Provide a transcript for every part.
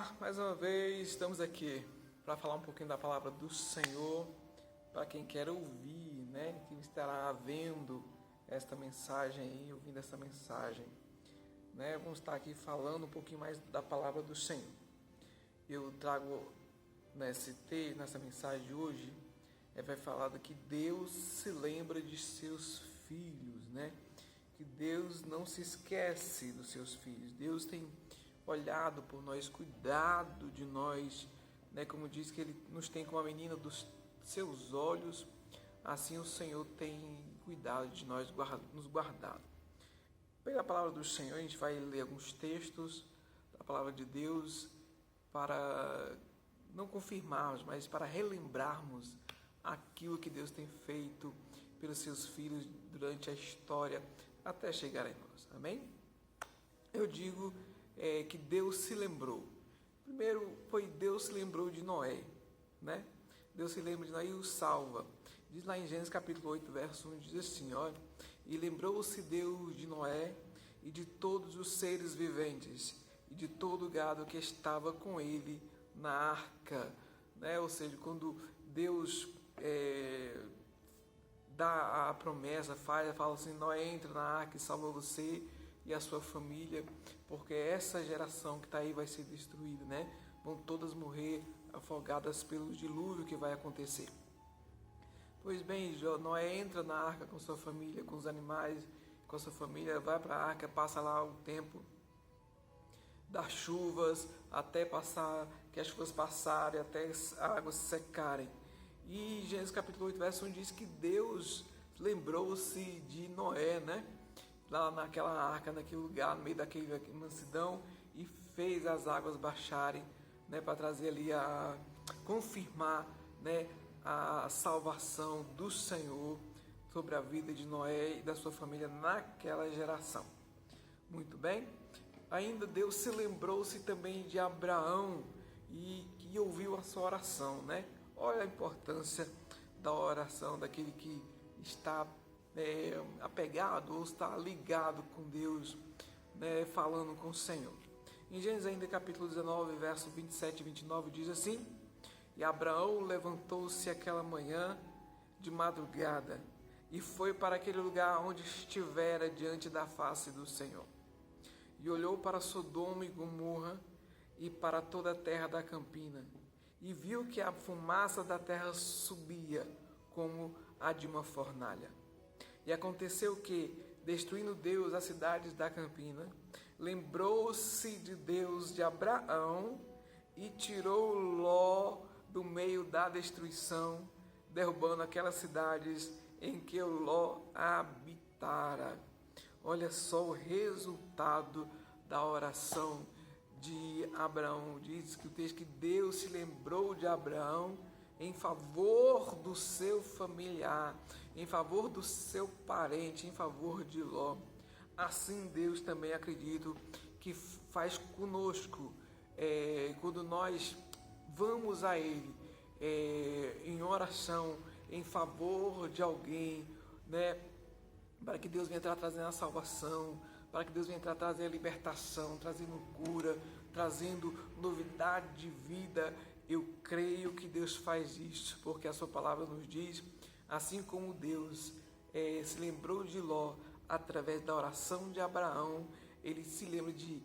Olá, mais uma vez estamos aqui para falar um pouquinho da palavra do Senhor para quem quer ouvir, né? Que estará vendo esta mensagem aí, ouvindo essa mensagem, né? Vamos estar aqui falando um pouquinho mais da palavra do Senhor. Eu trago nessa mensagem de hoje, vai falar que Deus se lembra de seus filhos, né? Que Deus não se esquece dos seus filhos. Deus tem olhado por nós, cuidado de nós, né? Como diz que Ele nos tem como a menina dos seus olhos, assim o Senhor tem cuidado de nós, nos guardado. Pela palavra do Senhor, a gente vai ler alguns textos da palavra de Deus para não confirmarmos, mas para relembrarmos aquilo que Deus tem feito pelos seus filhos durante a história até chegar em nós. Amém? Eu digo que Deus se lembrou. Primeiro foi Deus se lembrou de Noé, né? Deus se lembra de Noé e o salva. Diz lá em Gênesis capítulo 8, verso 1, diz assim, olha: e lembrou-se Deus de Noé e de todos os seres viventes e de todo o gado que estava com ele na arca, né? Ou seja, quando Deus dá a promessa, fala assim: Noé, entra na arca e salva você e a sua família, porque essa geração que está aí vai ser destruída, né? Vão todas morrer afogadas pelo dilúvio que vai acontecer. Pois bem, Noé entra na arca com sua família, com os animais, com a sua família, vai para a arca, passa lá um tempo das chuvas, até passar, que as chuvas passarem, até as águas secarem. E Gênesis capítulo 8, verso 1 diz que Deus lembrou-se de Noé, né? Lá naquela arca, naquele lugar, no meio daquela mansidão, e fez as águas baixarem, né? Para trazer ali confirmar, né? A salvação do Senhor sobre a vida de Noé e da sua família naquela geração. Muito bem. Ainda Deus se lembrou-se também de Abraão e que ouviu a sua oração, né? Olha a importância da oração daquele que está apegado ou está ligado com Deus, né? Falando com o Senhor. Em Gênesis ainda capítulo 19, verso 27 e 29 diz assim: e Abraão levantou-se aquela manhã de madrugada e foi para aquele lugar onde estivera diante da face do Senhor. E olhou para Sodoma e Gomorra e para toda a terra da campina, e viu que a fumaça da terra subia como a de uma fornalha. E aconteceu que, destruindo Deus as cidades da campina, lembrou-se de Deus de Abraão e tirou Ló do meio da destruição, derrubando aquelas cidades em que Ló habitara. Olha só o resultado da oração de Abraão. Diz que o texto que Deus se lembrou de Abraão em favor do seu familiar, em favor do seu parente, em favor de Ló. Assim Deus também, acredito, que faz conosco, quando nós vamos a Ele em oração, em favor de alguém, né? Para que Deus venha trazendo a salvação, para que Deus venha trazer a libertação, trazendo cura, trazendo novidade de vida. Eu creio que Deus faz isso, porque a sua palavra nos diz, assim como Deus se lembrou de Ló através da oração de Abraão, Ele se lembra de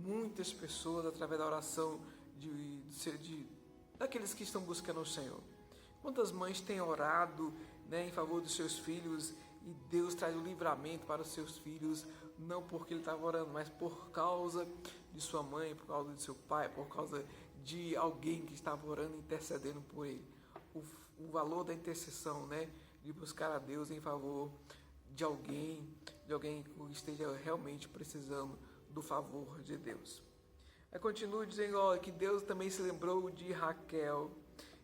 muitas pessoas através da oração daqueles que estão buscando o Senhor. Quantas mães têm orado, né, em favor dos seus filhos, e Deus traz o livramento para os seus filhos, não porque ele estava orando, mas por causa de sua mãe, por causa de seu pai, por causa de alguém que estava orando, intercedendo por ele. O valor da intercessão, né, de buscar a Deus em favor de alguém que esteja realmente precisando do favor de Deus. Aí continua dizendo, olha, que Deus também se lembrou de Raquel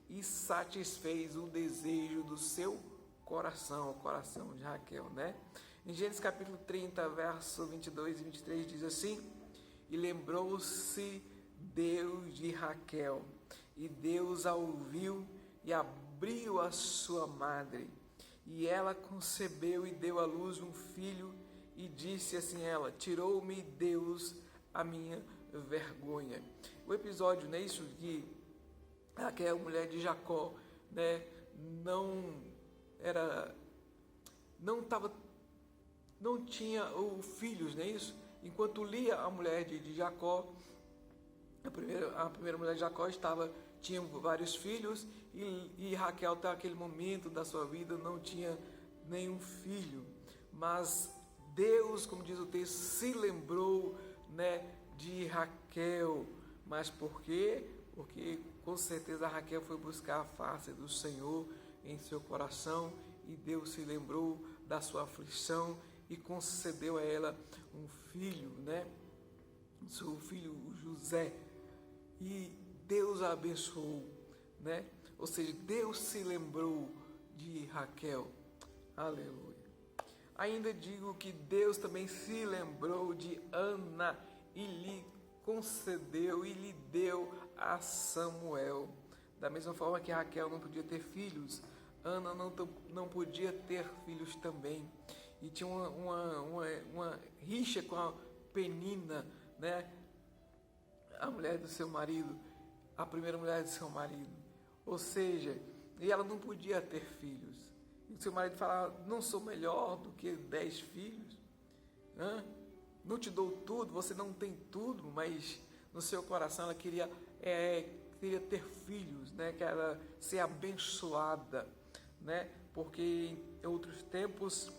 e satisfez o desejo do seu coração, o coração de Raquel, né? Em Gênesis capítulo 30, verso 22 e 23 diz assim: e lembrou-se Deus de Raquel, e Deus a ouviu e abriu a sua madre, e ela concebeu e deu à luz um filho, e disse assim ela: tirou-me Deus a minha vergonha. o episódio, né, isso que Raquel, mulher de Jacó, né, não tinha filhos, não é isso? Enquanto Lia, a mulher de Jacó, a primeira mulher de Jacó tinha vários filhos, e Raquel, até aquele momento da sua vida, não tinha nenhum filho. Mas Deus, como diz o texto, se lembrou, né, de Raquel. Mas por quê? Porque com certeza Raquel foi buscar a face do Senhor em seu coração, e Deus se lembrou da sua aflição e concedeu a ela um filho, né? Seu filho José. E Deus a abençoou, né? Ou seja, Deus se lembrou de Raquel. Aleluia. Ainda digo que Deus também se lembrou de Ana e lhe concedeu e lhe deu a Samuel. Da mesma forma que Raquel não podia ter filhos, Ana não podia ter filhos também. E tinha uma rixa com a Penina, né? A mulher do seu marido, a primeira mulher do seu marido. Ou seja, e ela não podia ter filhos. E o seu marido falava: não sou melhor do que 10 filhos? Não te dou tudo, você não tem tudo, mas no seu coração ela queria ter filhos, né? Que era ser abençoada, né? Porque em outros tempos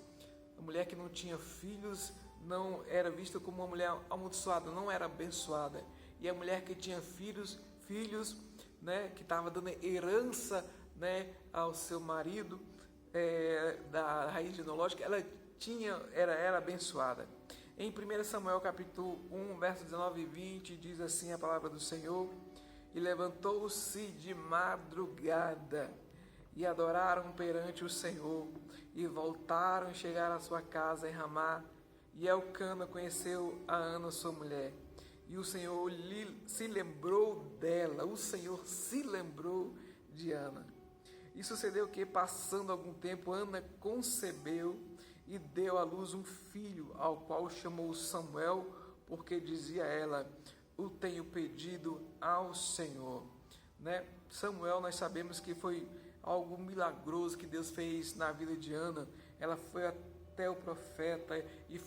a mulher que não tinha filhos não era vista como uma mulher amaldiçoada, não era abençoada. E a mulher que tinha filhos, né, que estava dando herança, né, ao seu marido, da raiz genealógica, ela era abençoada. Em 1 Samuel capítulo 1, versos 19 e 20, diz assim a palavra do Senhor: e levantou-se de madrugada, e adoraram perante o Senhor, e voltaram e chegaram à sua casa em Ramá, e Elcana conheceu a Ana, sua mulher, e o Senhor se lembrou dela, o Senhor se lembrou de Ana. E sucedeu que, passando algum tempo, Ana concebeu e deu à luz um filho, ao qual chamou Samuel, porque dizia ela: o tenho pedido ao Senhor. Né? Samuel, nós sabemos que foi algo milagroso que Deus fez na vida de Ana. Ela foi até o profeta e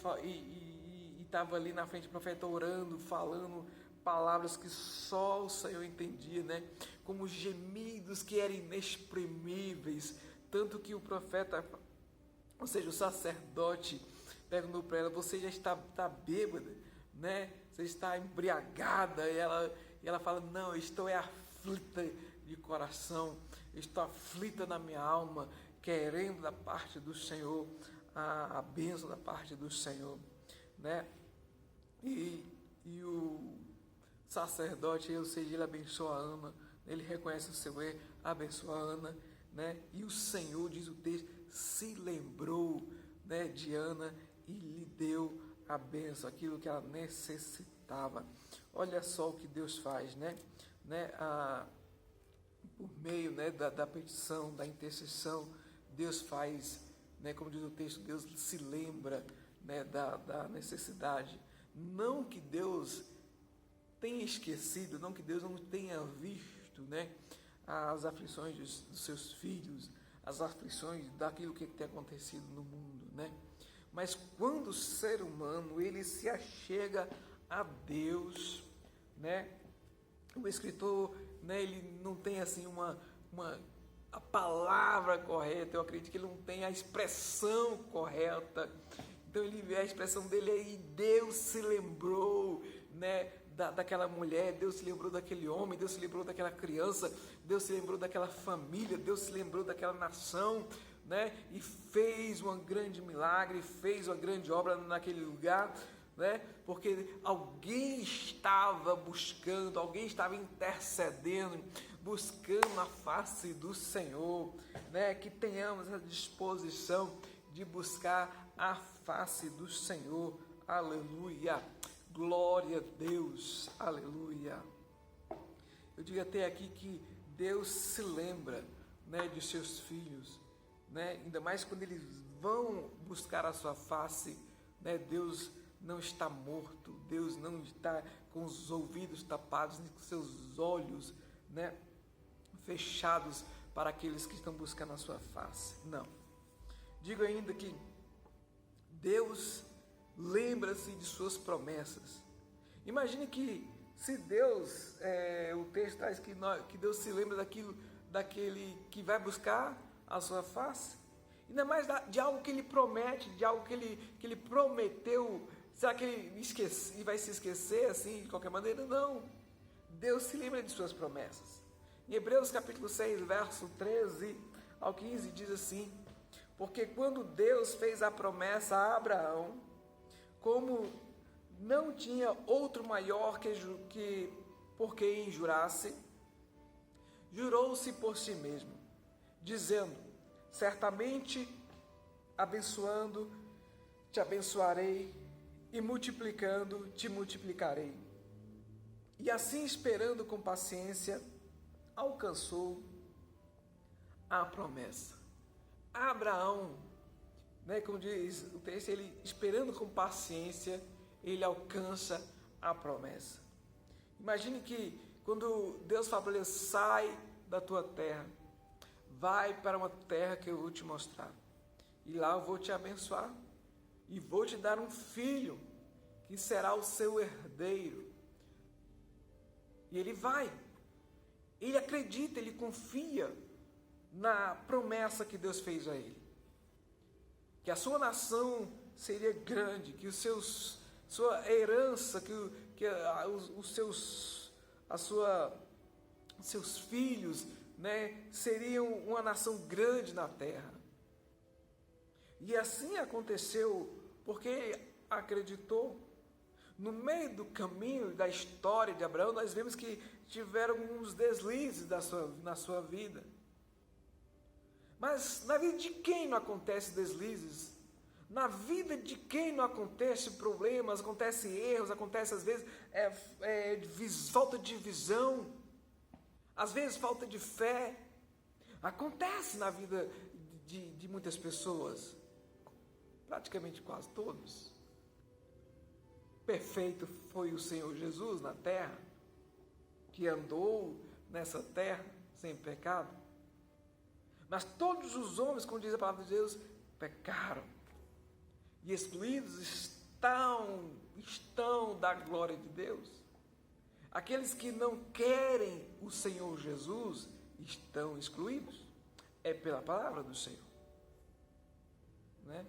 estava ali na frente do profeta orando, falando palavras que só o Senhor entendia, né? Como gemidos que eram inexprimíveis, tanto que o profeta, ou seja, o sacerdote, perguntou para ela: você já está bêbada, né? Você está embriagada? E ela fala: não, eu estou aflita de coração, estou aflita na minha alma, querendo da parte do Senhor a bênção da parte do Senhor, né? E o sacerdote, ou seja, ele abençoa a Ana, ele reconhece o seu erro, abençoa a Ana, né? E o Senhor, diz o texto, se lembrou, né, de Ana e lhe deu a bênção, aquilo que ela necessitava. Olha só o que Deus faz, né? Por meio, né, da petição, da intercessão, Deus faz, né, como diz o texto, Deus se lembra, né, da necessidade. Não que Deus tenha esquecido, não que Deus não tenha visto, né, as aflições dos seus filhos, as aflições daquilo que tem acontecido no mundo, né? Mas quando o ser humano ele se achega a Deus, né? O escritor, né, ele não tem assim a palavra correta, eu acredito que ele não tem a expressão correta. Então ele vê a expressão dele aí: Deus se lembrou, né, daquela mulher, Deus se lembrou daquele homem, Deus se lembrou daquela criança, Deus se lembrou daquela família, Deus se lembrou daquela nação, né, e fez um grande milagre, fez uma grande obra naquele lugar, né, porque alguém estava buscando, alguém estava intercedendo, buscando a face do Senhor, né, que tenhamos a disposição de buscar a face do Senhor. Aleluia. Glória a Deus, aleluia. Eu digo até aqui que Deus se lembra, né, de seus filhos, né, ainda mais quando eles vão buscar a sua face, né, Deus não está morto, Deus não está com os ouvidos tapados, nem com seus olhos, né, fechados para aqueles que estão buscando a sua face. Não. Digo ainda que Deus lembra-se de suas promessas. Imagine que se Deus, o texto traz que Deus se lembra daquele que vai buscar a sua face, ainda mais de algo que Ele promete, de algo que ele prometeu. Será que ele vai se esquecer assim de qualquer maneira? Não. Deus se lembra de suas promessas. Em Hebreus capítulo 6, verso 13 ao 15 diz assim: porque quando Deus fez a promessa a Abraão, como não tinha outro maior que por quem jurasse, jurou-se por si mesmo, dizendo: certamente abençoando te abençoarei, e multiplicando te multiplicarei. E assim, esperando com paciência, alcançou a promessa. Abraão, né, como diz o texto, ele esperando com paciência, ele alcança a promessa. Imagine que quando Deus fala para ele: sai da tua terra, vai para uma terra que eu vou te mostrar, e lá eu vou te abençoar, e vou te dar um filho, que será o seu herdeiro. E ele vai, ele acredita, ele confia na promessa que Deus fez a ele, que a sua nação seria grande, que sua herança, os seus filhos, né, seriam uma nação grande na terra. E assim aconteceu, porque acreditou. No meio do caminho da história de Abraão, nós vemos que tiveram uns deslizes na sua vida. Mas na vida de quem não acontece deslizes? Na vida de quem não acontece problemas, acontece erros, acontece às vezes falta de visão, às vezes falta de fé. Acontece na vida de muitas pessoas, praticamente quase todos. Perfeito foi o Senhor Jesus na terra, que andou nessa terra sem pecado. Mas todos os homens, como diz a palavra de Deus, pecaram e excluídos estão da glória de Deus. Aqueles que não querem o Senhor Jesus estão excluídos. É pela palavra do Senhor, né?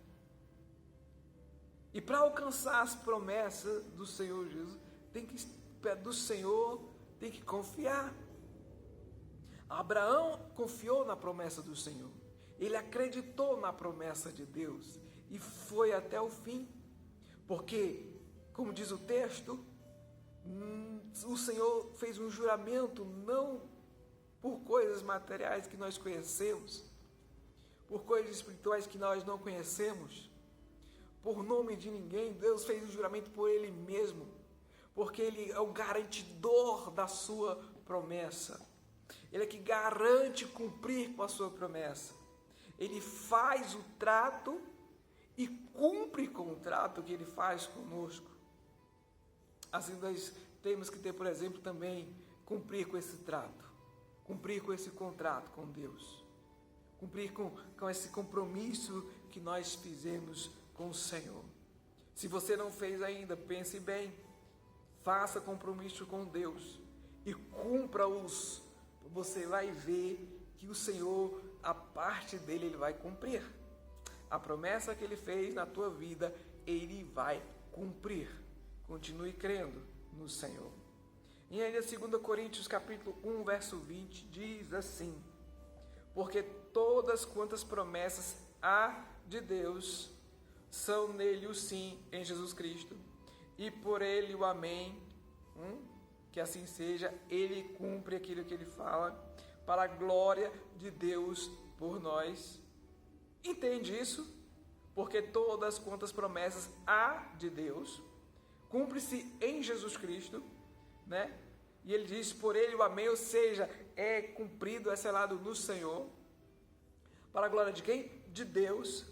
E para alcançar as promessas do Senhor Jesus, tem que confiar. Abraão confiou na promessa do Senhor. Ele acreditou na promessa de Deus e foi até o fim. Porque, como diz o texto, o Senhor fez um juramento não por coisas materiais que nós conhecemos, por coisas espirituais que nós não conhecemos, por nome de ninguém. Deus fez um juramento por Ele mesmo, porque Ele é o garantidor da sua promessa. Ele é que garante cumprir com a sua promessa. Ele faz o trato e cumpre com o trato que Ele faz conosco. Assim nós temos que ter, por exemplo, também cumprir com esse trato, cumprir com esse contrato com Deus, cumprir com esse compromisso que nós fizemos com o Senhor. Se você não fez ainda, pense bem, faça compromisso com Deus e cumpra-os. Você vai ver que o Senhor, a parte dele, Ele vai cumprir. A promessa que Ele fez na tua vida, Ele vai cumprir. Continue crendo no Senhor. E ainda 2 Coríntios capítulo 1, verso 20, diz assim: porque todas quantas promessas há de Deus, são nele o sim em Jesus Cristo, e por ele o amém, que assim seja. Ele cumpre aquilo que ele fala, para a glória de Deus por nós. Entende isso? Porque todas quantas promessas há de Deus, cumpre-se em Jesus Cristo, né? E ele diz, por ele o amém, ou seja, é cumprido, é selado no Senhor, para a glória de quem? De Deus.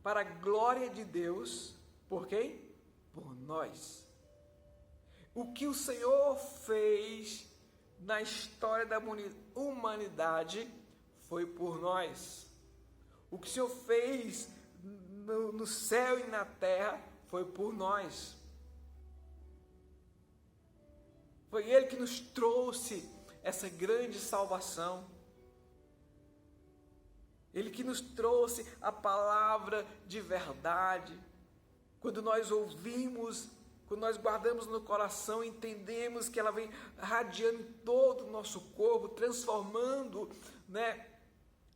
Para a glória de Deus, por quem? por nós. O que o Senhor fez na história da humanidade foi por nós. O que o Senhor fez no céu e na terra foi por nós. Foi Ele que nos trouxe essa grande salvação. Ele que nos trouxe a palavra de verdade. Quando nós ouvimos, quando nós guardamos no coração, entendemos que ela vem radiando em todo o nosso corpo, transformando,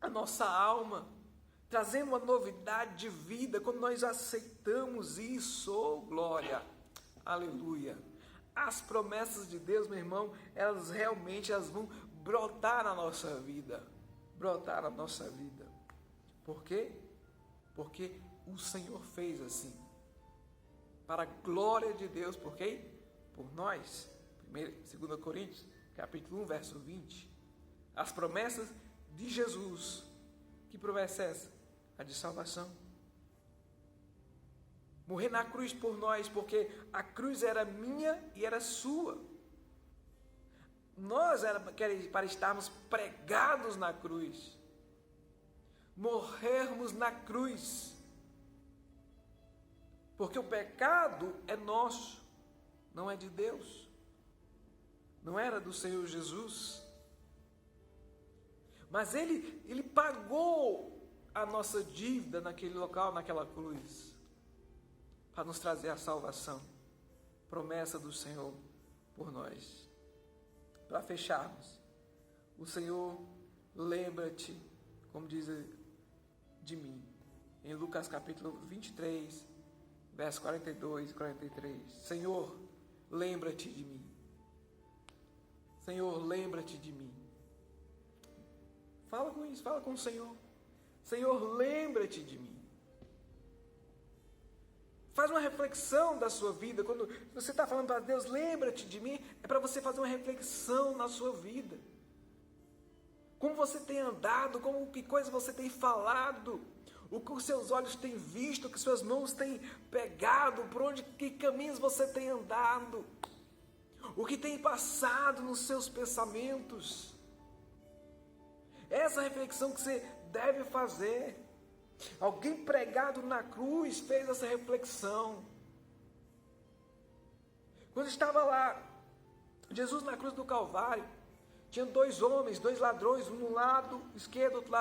a nossa alma, trazendo uma novidade de vida. Quando nós aceitamos isso, oh glória, aleluia. As promessas de Deus, meu irmão, elas vão brotar na nossa vida. Brotar na nossa vida. Por quê? Porque o Senhor fez assim. Para a glória de Deus, por quem? Por nós. 2 Coríntios, capítulo 1, verso 20. As promessas de Jesus. Que promessa é essa? A de salvação. Morrer na cruz por nós, porque a cruz era minha e era sua. Nós éramos para estarmos pregados na cruz. Morrermos na cruz. Porque o pecado é nosso, não é de Deus. Não era do Senhor Jesus. Mas Ele pagou a nossa dívida naquele local, naquela cruz, para nos trazer a salvação. Promessa do Senhor por nós. Para fecharmos, o Senhor, lembra-te, como diz de mim, em Lucas capítulo 23, verso 42 e 43. Senhor, lembra-te de mim. Senhor, lembra-te de mim. Fala com isso, fala com o Senhor. Senhor, lembra-te de mim. Faz uma reflexão da sua vida. Quando você está falando para Deus, lembra-te de mim, é para você fazer uma reflexão na sua vida. Como você tem andado, que coisas você tem falado, o que os seus olhos têm visto, o que suas mãos têm pegado, que caminhos você tem andado, o que tem passado nos seus pensamentos. Essa reflexão que você deve fazer. Alguém pregado na cruz fez essa reflexão. Quando estava lá, Jesus na cruz do Calvário, tinha dois homens, dois ladrões, um no lado esquerdo, outro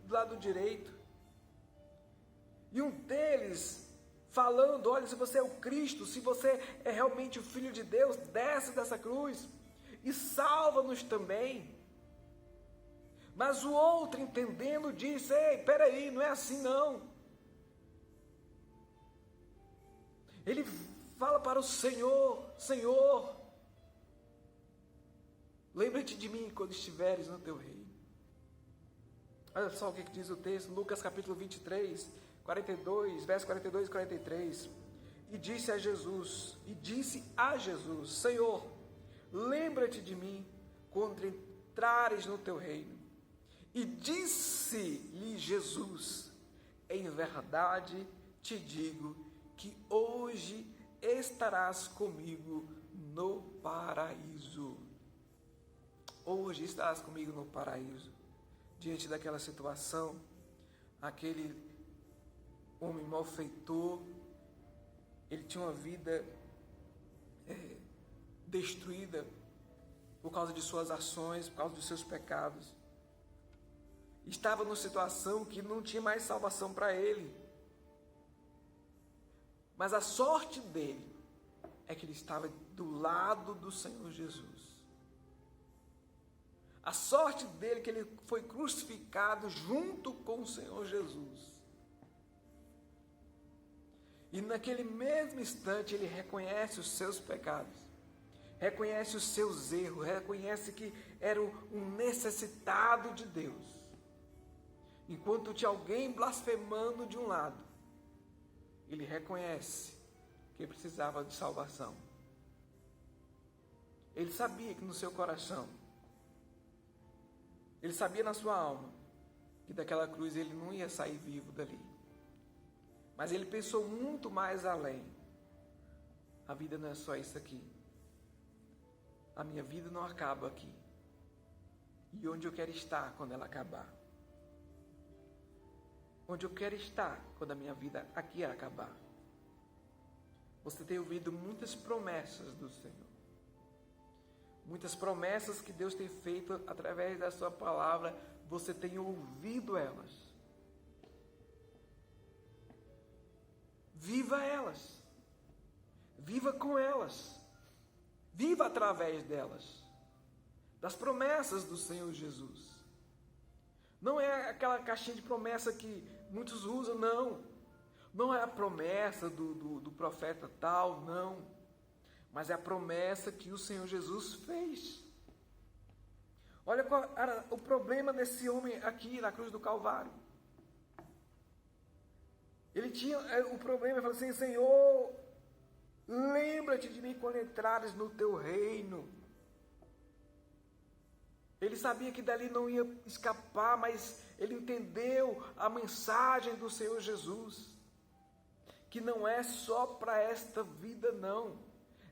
do lado direito. E um deles falando, olha, se você é o Cristo, se você é realmente o Filho de Deus, desce dessa cruz e salva-nos também. Mas o outro, entendendo, disse, ei, peraí, não é assim não. Ele fala para o Senhor, Senhor, lembra-te de mim quando estiveres no teu reino. Olha só o que diz o texto, Lucas capítulo 23, 42, verso 42 e 43. E disse a Jesus, Senhor, lembra-te de mim quando entrares no teu reino. E disse-lhe Jesus, em verdade te digo que hoje estarás comigo no paraíso. Hoje estarás comigo no paraíso. Diante daquela situação, aquele homem malfeitor, ele tinha uma vida destruída por causa de suas ações, por causa dos seus pecados. Estava numa situação que não tinha mais salvação para ele. Mas a sorte dele é que ele estava do lado do Senhor Jesus. A sorte dele é que ele foi crucificado junto com o Senhor Jesus. E naquele mesmo instante ele reconhece os seus pecados, reconhece os seus erros, reconhece que era um necessitado de Deus. Enquanto tinha alguém blasfemando de um lado, ele reconhece que precisava de salvação. Ele sabia que no seu coração, ele sabia na sua alma, que daquela cruz ele não ia sair vivo dali. Mas ele pensou muito mais além. a vida não é só isso aqui. A minha vida não acaba aqui. E onde eu quero estar quando ela acabar? Onde eu quero estar quando a minha vida aqui acabar? Você tem ouvido muitas promessas do Senhor. Muitas promessas que Deus tem feito através da sua palavra, você tem ouvido elas. Viva elas. Viva com elas. Viva através delas. Das promessas do Senhor Jesus. Não é aquela caixinha de promessa que muitos usam, não. Não é a promessa do profeta tal, não. Mas é a promessa que o Senhor Jesus fez. Olha qual era o problema desse homem aqui na cruz do Calvário. Ele tinha o problema, ele falou assim: Senhor, lembra-te de mim quando entrares no teu reino. Ele sabia que dali não ia escapar, mas ele entendeu a mensagem do Senhor Jesus. Que não é só para esta vida, não.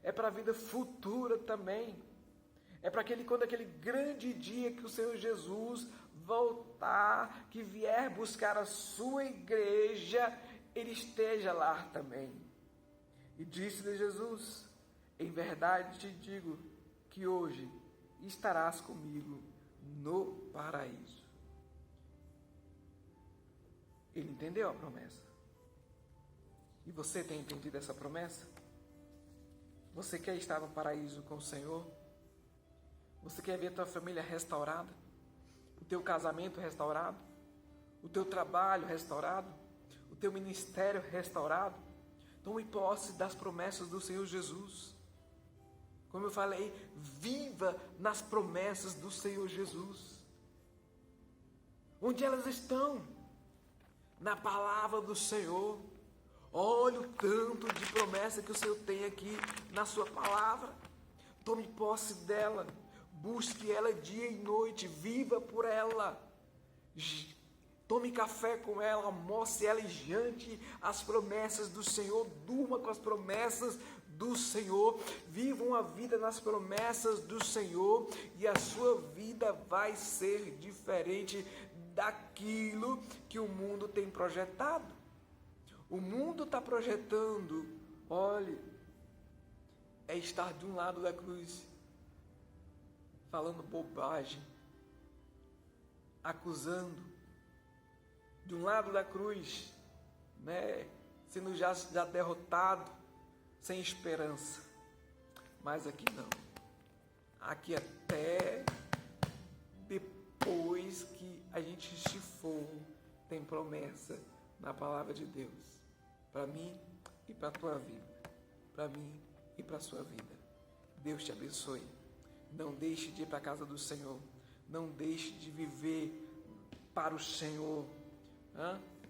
É para a vida futura também. É para quando aquele grande dia que o Senhor Jesus voltar, que vier buscar a sua igreja, ele esteja lá também. E disse-lhe Jesus: em verdade te digo que hoje estarás comigo no paraíso. Ele entendeu a promessa. E você tem entendido essa promessa? Você quer estar no paraíso com o Senhor? Você quer ver a tua família restaurada? O teu casamento restaurado? O teu trabalho restaurado? O teu ministério restaurado? Tome posse das promessas do Senhor Jesus. Como eu falei, viva nas promessas do Senhor Jesus. Onde elas estão? Na palavra do Senhor. Olha o tanto de promessa que o Senhor tem aqui na sua palavra. Tome posse dela. Busque ela dia e noite. Viva por ela. Tome café com ela. Almoce ela e jante as promessas do Senhor. Durma com as promessas do Senhor. Viva uma vida nas promessas do Senhor. E a sua vida vai ser diferente daquilo que o mundo tem projetado. O mundo está projetando, olhe, é estar de um lado da cruz, falando bobagem, acusando, de um lado da cruz, né, sendo já derrotado, sem esperança. Mas aqui não. Aqui até depois que a gente se for, tem promessa na palavra de Deus. Para mim e para a tua vida. Para mim e para a sua vida. Deus te abençoe. Não deixe de ir para a casa do Senhor. Não deixe de viver para o Senhor.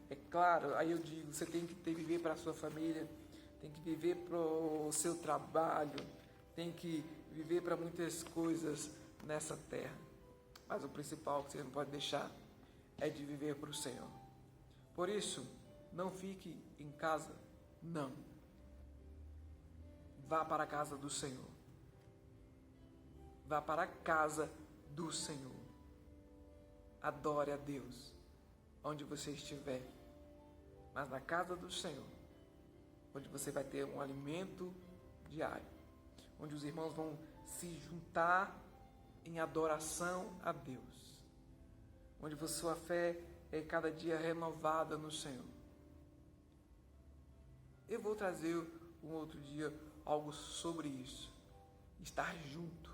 É claro, aí eu digo, você tem que viver para a sua família. Tem que viver para o seu trabalho. Tem que viver para muitas coisas nessa terra. Mas o principal que você não pode deixar é de viver para o Senhor. Por isso, não fique em casa, não. Vá para a casa do Senhor. Vá para a casa do Senhor. Adore a Deus, onde você estiver. Mas na casa do Senhor, onde você vai ter um alimento diário. Onde os irmãos vão se juntar em adoração a Deus. Onde a sua fé é cada dia renovada no Senhor. Eu vou trazer um outro dia algo sobre isso. Estar junto.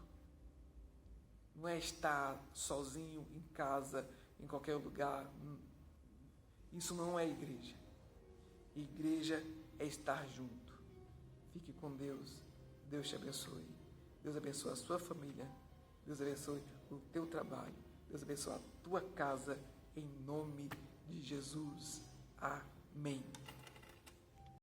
Não é estar sozinho em casa, em qualquer lugar. Isso não é igreja. Igreja é estar junto. Fique com Deus. Deus te abençoe. Deus abençoe a sua família. Deus abençoe o teu trabalho. Deus abençoe a tua casa. Em nome de Jesus. Amém.